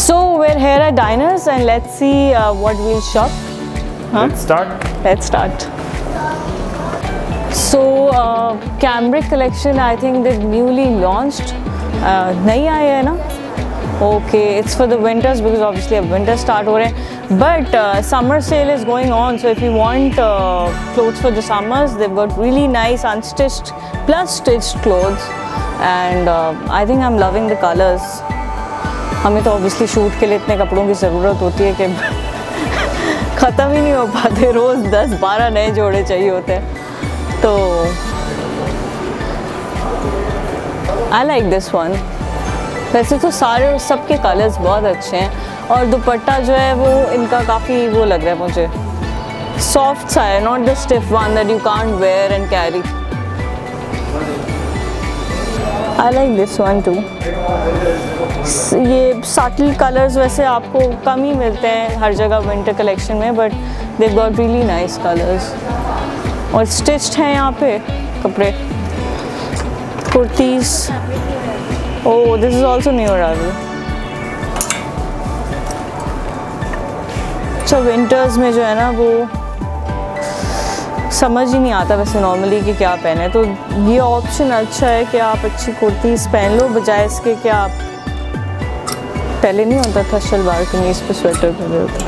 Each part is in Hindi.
So we're here at Diners and let's see what we'll shop. Huh? Let's start. So Cambric collection, I think they've newly launched. नई आई है ना? Okay, it's for the winters because obviously अब winter start हो रहे हैं. But summer sale is going on, so if you want clothes for the summers, they've got really nice unstitched plus stitched clothes, and I think I'm loving the colors. हमें तो obviously shoot के लिए इतने कपड़ों की ज़रूरत होती है कि ख़त्म ही नहीं हो पाते, रोज़ 10-12 नए जोड़े चाहिए होते हैं. तो I like this one. वैसे तो सारे सबके कलर्स बहुत अच्छे हैं और दुपट्टा जो है वो इनका काफ़ी वो लग रहा है मुझे, सॉफ्ट सा है, not the stiff one that you can't where and carry. I like this one two. ये सटल कलर्स वैसे आपको कम ही मिलते हैं हर जगह विंटर कलेक्शन में, but they got really nice colours और स्टिच्ड हैं यहाँ पे कपड़े. Kurtis, oh, this is also new arrival. अच्छा, विंटर्स में जो है ना वो समझ ही नहीं आता वैसे नॉर्मली कि क्या पहने, तो ये ऑप्शन अच्छा है कि आप अच्छी कुर्तीज़ पहन लो बजाय इसके कि आप पहले नहीं होता था शलवार कमीज पे स्वेटर पहने होते.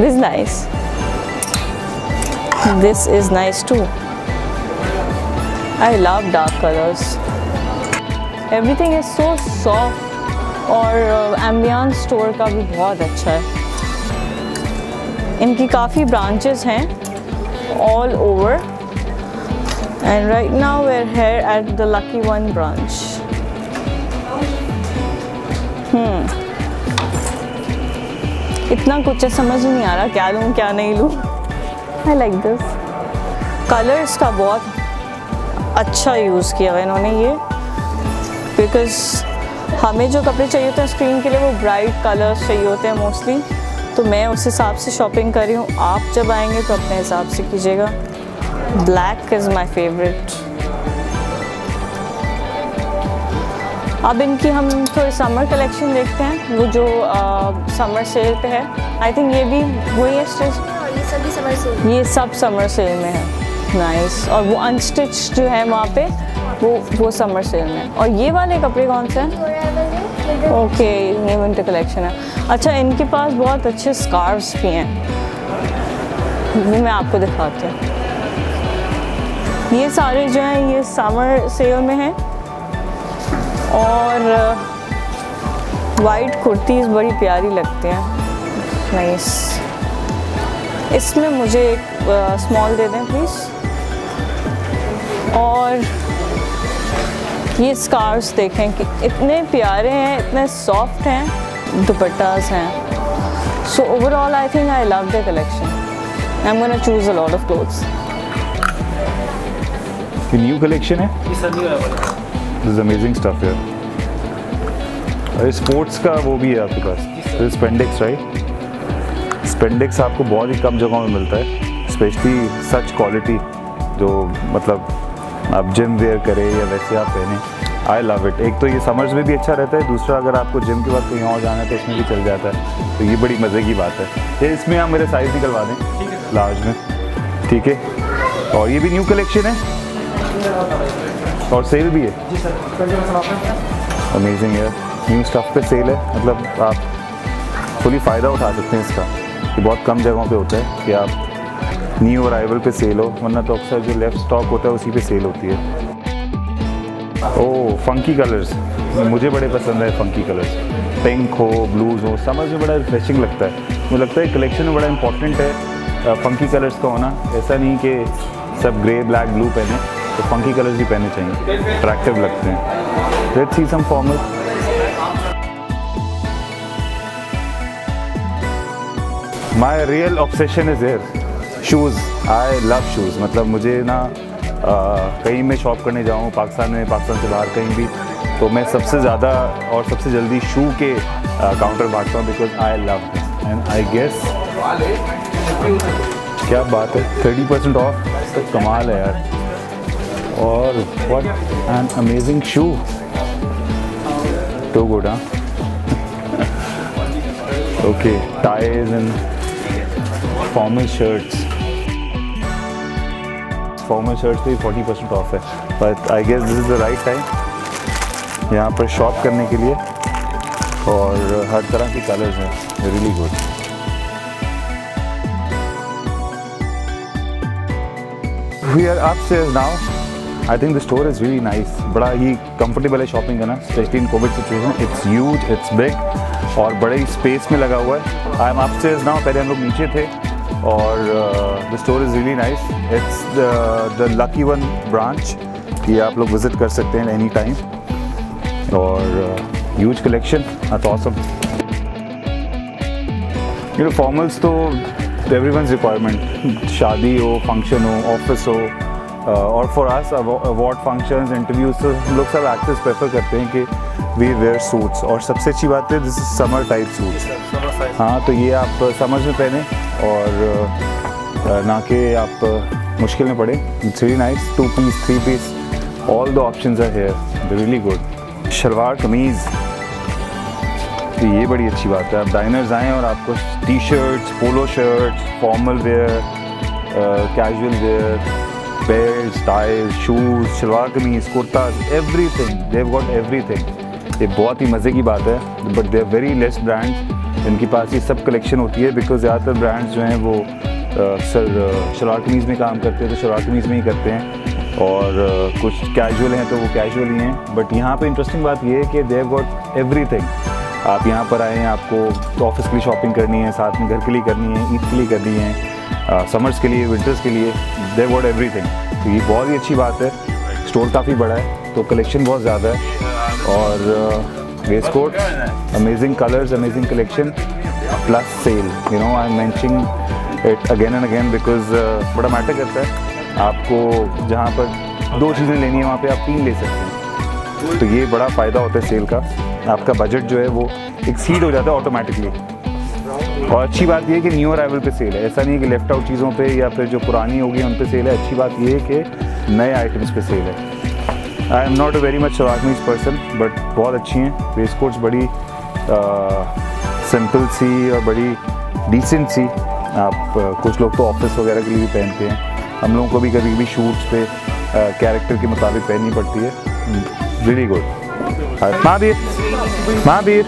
This nice, this is nice too. I love dark colours. Everything is so soft और एम्बियंस स्टोर का भी बहुत अच्छा है. इनकी काफ़ी ब्रांचेस हैं all over and right now we are here at the lucky one branch. इतना कुछ है, समझ ही नहीं आ रहा क्या लूँ क्या नहीं लूँ. I like this. कलर्स का बहुत अच्छा यूज़ किया हुआ इन्होंने ये, बिकॉज हमें जो कपड़े चाहिए होते हैं स्क्रीन के लिए वो ब्राइट कलर्स चाहिए होते हैं मोस्टली, तो मैं उस हिसाब से शॉपिंग कर रही हूँ. आप जब आएंगे तो अपने हिसाब से कीजिएगा. Black is my favourite. अब इनकी हम थोड़ी समर कलेक्शन देखते हैं, वो जो समर सेल पे है. आई थिंक ये भी वही है स्टिच, ये सब समर सेल में है. नाइस. और वो अनस्टिच जो है वहाँ पे वो समर सेल में. और ये वाले कपड़े कौन से हैं? ओके, ये विंटर कलेक्शन है. अच्छा, इनके पास बहुत अच्छे स्कार्फ्स भी हैं, वो मैं आपको दिखाती हूँ. ये सारे जो हैं ये समर सेल में हैं. और वाइट कुर्तीज़ बड़ी प्यारी लगती हैं. नाइस. इसमें मुझे एक स्मॉल दे दें प्लीज़. और ये स्कार्फ्स देखें कि इतने प्यारे हैं, इतने सॉफ्ट हैं, दुपट्टास हैं. So overall I think I love the collection. I am gonna choose a lot of clothes. ये न्यू कलेक्शन है. दिस इज अमेजिंग स्टफ है. और स्पोर्ट्स का वो भी है आपके पास. This spandex right. स्पेंडेक्स आपको बहुत ही कम जगहों में मिलता है, स्पेशली सच क्वालिटी जो मतलब आप जिम वेयर करें या वैसे आप पहने. I love it. एक तो ये समर्स में भी अच्छा रहता है, दूसरा अगर आपको जिम के बाद कहीं और जाना है तो इसमें भी चल जाता है, तो ये बड़ी मज़े की बात है. ये इसमें आप मेरे साइज़ निकलवा दें लार्ज में, ठीक है. और ये भी न्यू कलेक्शन है और सेल भी है. अमेजिंग है. न्यू स्टफ पे सेल है, मतलब आप फुली फ़ायदा उठा सकते हैं इसका. ये बहुत कम जगहों पे होता है कि आप न्यू अराइवल पे सेल हो, वरना तो अक्सर जो लेफ्ट स्टॉक होता है उसी पे सेल होती है. ओह, फंकी कलर्स मुझे बड़े पसंद है. फंकी कलर्स, पिंक हो, ब्लूज़ हो, समझ में बड़ा रिफ्रेशिंग लगता है. मुझे लगता है कलेक्शन में बड़ा इंपॉर्टेंट है फंकी कलर्स का होना. ऐसा नहीं कि सब ग्रे ब्लैक ब्लू पहने, तो फंकी कलर्स भी पहने चाहिए, अट्रैक्टिव लगते हैं. Let's see some formal. My real obsession is here. Shoes. I love shoes. मतलब मुझे ना कहीं मैं शॉप करने जाऊँ पाकिस्तान में, पाकिस्तान से बाहर कहीं भी, तो मैं सबसे ज़्यादा और सबसे जल्दी शू के काउंटर भागता हूँ, because I love this. And I guess क्या बात है, 30% ऑफ. तो कमाल है यार. और what an amazing shoe. Too good. हाँ, Okay, ties and formal shirts. Formal shirts पे 40% ऑफ है, but I guess this is the right time यहाँ पर शॉप करने के लिए, और हर तरह के कलर्स हैं, really good. We are upstairs now. I think the store is really nice. बड़ा ही comfortable है शॉपिंग करना, especially in COVID situation. It's huge, it's big और बड़े स्पेस में लगा हुआ है. I am upstairs now. पहले हम लोग नीचे थे और the store is really nice. It's the Lucky One branch. ये आप लोग visit कर सकते हैं any time. और huge collection. That's awesome. You know, formals तो everyone's requirement. शादी हो, function हो, office हो, और for us award functions, interviews, तो हम लोग सब actors prefer करते हैं कि we wear suits. और सबसे अच्छी बात है this is summer type suits. हाँ, तो ये आप summers में पहने और ना कि आप मुश्किल में पड़े. It's really nice. 2 piece, 3 piece, all the options are here. They're really good. Salwar कमीज़, तो ये बड़ी अच्छी बात है. आप डाइनर्स आएँ और आपको T shirts, polo shirts, formal wear, casual wear, belt, ties, shoes, shalwar kameez, kurtas, everything. They have got everything. ये बहुत ही मज़े की बात है. But they are very less brands इनके पास ये सब कलेक्शन होती है, बिकॉज ज़्यादातर ब्रांड्स जो हैं वो सर शलवार कमीज़ में काम करते हैं, तो शलवार कमीज़ में ही करते हैं, और कुछ कैजुअल हैं तो वो कैजुअल ही हैं. बट यहाँ पे इंटरेस्टिंग बात ये है कि दे हैव गॉट एवरीथिंग. आप यहाँ पर आए हैं, आपको ऑफिस के लिए शॉपिंग करनी है, साथ में घर के लिए करनी है, ईद के लिए करनी है, समर्स के लिए, विंटर्स के लिए, दे वॉट एवरीथिंग. तो ये बहुत ही अच्छी बात है. स्टोर काफ़ी बड़ा है तो कलेक्शन बहुत ज़्यादा है, और waistcoat, amazing colours, amazing collection, plus sale. You know, I am mentioning it again and again because बड़ा मैटर करता है. आपको जहाँ पर 2 चीज़ें लेनी है वहाँ पर आप 3 ले सकते हैं. तो ये बड़ा फ़ायदा होता है सेल का. आपका बजट जो है वो एक्सीड हो जाता है ऑटोमेटिकली. और अच्छी बात ये है कि न्यू अराइवल पे सेल है. ऐसा नहीं है कि लेफ्ट आउट चीज़ों पे या फिर जो पुरानी होगी उन पे सेल है. अच्छी बात ये है कि नए आइटम्स पे सेल है. I am not a very much shalwar kameez person, but बहुत अच्छी हैं. वेस्ट कोट्स बड़ी सिंपल सी और बड़ी डिसेंट सी. आप कुछ लोग तो ऑफिस वगैरह के लिए भी पहनते हैं. हम लोगों को भी कभी शूट्स पे कैरेक्टर के मुताबिक पहननी पड़ती है. Really good. Mahavir, Mahavir,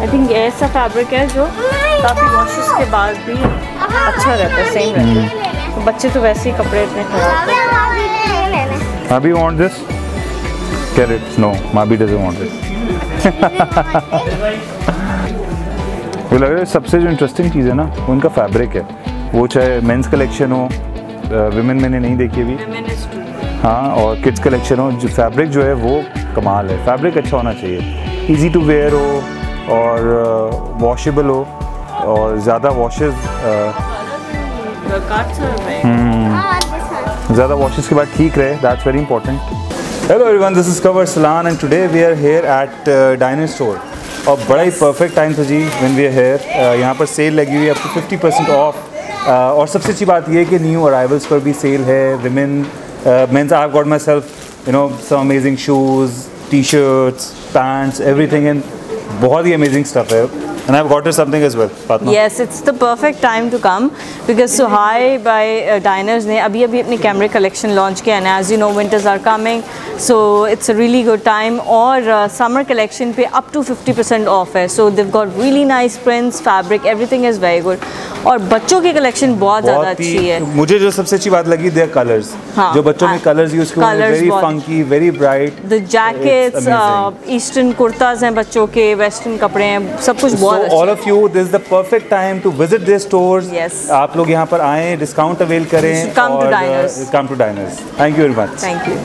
I think ऐसा फैब्रिक है जो काफ़ी वॉशेस के बाद भी अच्छा रहता है, सेम रहता है. तो बच्चे तो वैसे ही कपड़े इतने खराब करते हैं. Mabi want this? Get it? No, Mabi doesn't want it. वो लग रहा है सबसे जो इंटरेस्टिंग चीज़ है ना वो इनका फैब्रिक है. वो चाहे मेंस कलेक्शन हो, विमेन मैंने नहीं देखी अभी, हाँ, और किड्स कलेक्शन हो, जो फैब्रिक जो है वो कमाल है. फैब्रिक अच्छा होना चाहिए, इजी टू वेयर हो और वॉशेबल हो, और ज़्यादा वॉशेस ज़्यादा वॉशेस के बाद ठीक रहे. That's very important. Hello everyone, this is Kawar Salan and today we are here at Diner store. और बड़ा ही परफेक्ट टाइम था जी व्हेन वी आर हेयर. यहाँ पर सेल लगी हुई है, अप टू 50% ऑफ. और सबसे अच्छी बात ये है कि न्यू अराइवल्स पर भी सेल है. Women, men's, I have got myself, you know, some amazing shoes, T shirts, pants, everything, and बहुत ही अमेजिंग स्टफ है. And I've got her something as well. Fatma. Yes, it's the perfect time to come because Suhai by Diners ने अभी अपनी कैमरे कलेक्शन लॉन्च किया, and as you know winters are coming, so it's a really good time. और summer collection पे up to 50% off है, so they've got really nice prints, fabric, everything is very good. और बच्चों की कलेक्शन बहुत ज़्यादा अच्छी है. मुझे जो सबसे अच्छी बात लगी their colors. हाँ, जो बच्चों ने कलर्स यूज किए हैं, very funky, very bright. The jackets, eastern kurtas हैं बच्चों के, western कपड़े हैं, सब कुछ बहुत. So all of you, this is the perfect time to visit their stores. Yes. आप लोग यहाँ पर आएं, डिस्काउंट अवेल करें. Come to Diners. Come to Diners. Thank you very much. Thank you.